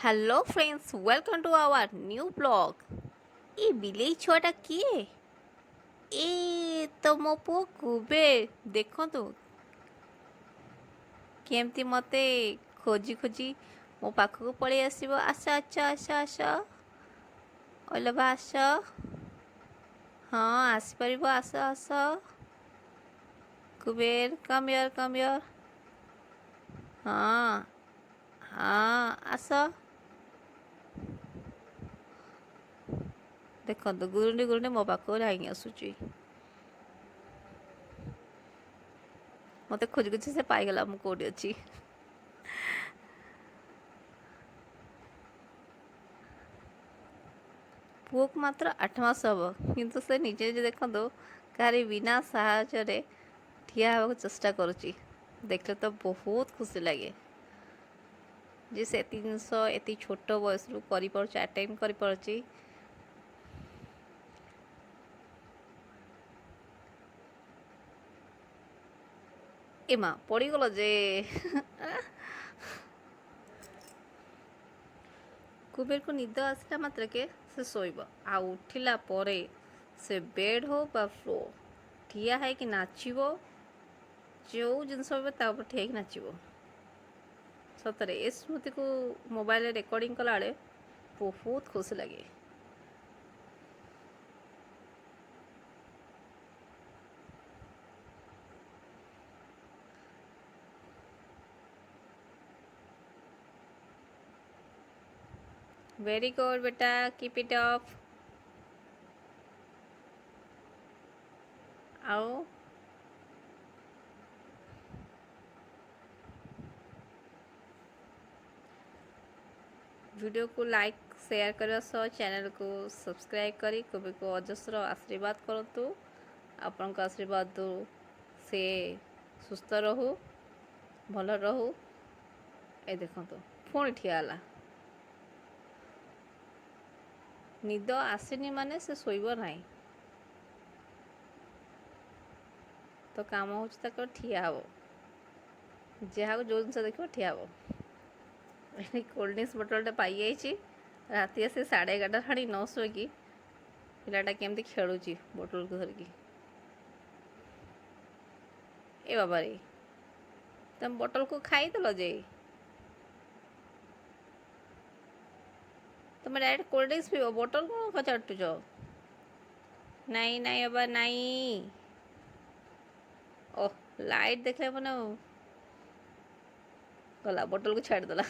Hello friends, welcome to our new blog. এই ବିଲେଇ ଛୁଆଟା କିଏ? ଏ ତ ମୋ ପୁଅ କୁବେର। ଦେଖନ୍ତୁ କେମିତି ମୋତେ ଖୋଜି ଖୋଜି ମୋ ପାଖକୁ ପଳେଇ ଆସିବ। ଆସ ଆସ ଆସ ଆସ ଓଲ ବା ଆସ। ହଁ ଆସିପାରିବ, ଆସ ଆସ। କୁବେର କମ୍ ୟର୍। ହଁ ହଁ ଆସ। ଦେଖନ୍ତୁ ଗୁରୁଣ୍ଡି ଗୁରୁଣ୍ଡି ମୋ ପାଖକୁ ଧାଇଁକି ଆସୁଛି। ମୋତେ ଖୋଜି ଖୋଜି ସେ ପାଇଗଲା ମୁଁ କେଉଁଠି ଅଛି। ପୁଅକୁ ମାତ୍ର 8 ମାସ ହେବ, କିନ୍ତୁ ସେ ନିଜେ ନିଜେ ଦେଖନ୍ତୁ କାହାରି ବିନା ସାହାଯ୍ୟରେ ଠିଆ ହେବାକୁ ଚେଷ୍ଟା କରୁଛି। ଦେଖିଲେ ତ ବହୁତ ଖୁସି ଲାଗେ ଯେ ସେ ଏତେ ଜିନିଷ ଏତେ ଛୋଟ ବୟସରୁ କରିପାରୁଛି, ଆଟେଣ୍ଡ କରିପାରୁଛି। ଏ ମା ପଡ଼ିଗଲ ଯେ। କୁବେରକୁ ନିଦ ଆସିଲା ମାତ୍ରକେ ସେ ଶୋଇବ, ଆଉ ଉଠିଲା ପରେ ସେ ବେଡ଼୍ ହଉ ବା ଫ୍ଲୋର୍ ଠିଆ ହେଇକି ନାଚିବ। ଯେଉଁ ଜିନିଷ হবে ତା ଉପରେ ଠିଆ ହେଇକି ନାଚିବ। ସତରେ ଏ ସ୍ମୃତିକୁ ମୋବାଇଲରେ ରେକର୍ଡ଼ିଂ କଲାବେଳେ ବହୁତ ଖୁସି ଲାଗେ। ଭେରି ଗୁଡ୍ ବେଟା, କିପ୍ ଇଟ୍ ଅପ୍। ଆଉ ଭିଡ଼ିଓକୁ ଲାଇକ୍ ସେୟାର କରିବା ସହ ଚ୍ୟାନେଲକୁ ସବସ୍କ୍ରାଇବ୍ କରି କୁବେରକୁ ଅଜସ୍ର ଆଶୀର୍ବାଦ କରନ୍ତୁ। ଆପଣଙ୍କ ଆଶୀର୍ବାଦରୁ ସେ ସୁସ୍ଥ ରହୁ, ଭଲ ରହୁ। ଏ ଦେଖନ୍ତୁ ପୁଣି ଠିଆ ହେଲା। ନିଦ ଆସିନି ମାନେ ସେ ଶୋଇବ ନାହିଁ। ତ କାମ ହେଉଛି ତାକୁ ଠିଆ ହେବ, ଯାହାକୁ ଯେଉଁ ଜିନିଷ ଦେଖିବ ଠିଆ ହେବ। ଏଠି କୋଲ୍ଡ ଡ୍ରିଙ୍କସ୍ ବୋଟଲଟା ପାଇଯାଇଛି। ରାତି ଆସି 11:30 ଖାଣି ନ ଶୋଇକି ପିଲାଟା କେମିତି ଖେଳୁଛି ବୋଟଲକୁ ଧରିକି। ଏ ବାବାରେ, ତମେ ବୋଟଲକୁ ଖାଇଦେଲ ଯେ। ତମେ ଡାଇରେକ୍ଟ କୋଲ୍ଡ ଡ୍ରିଙ୍କସ୍ ପିଇବ, ବୋଟଲ କ'ଣ ଚାଟୁଛ? ନାଇଁ ନାଇଁ ବାବା ନାଇଁ। ଓହ, ଲାଇଟ୍ ଦେଖିଲା ମାନେ ଗଲା, ବୋଟଲକୁ ଛାଡ଼ିଦେଲା।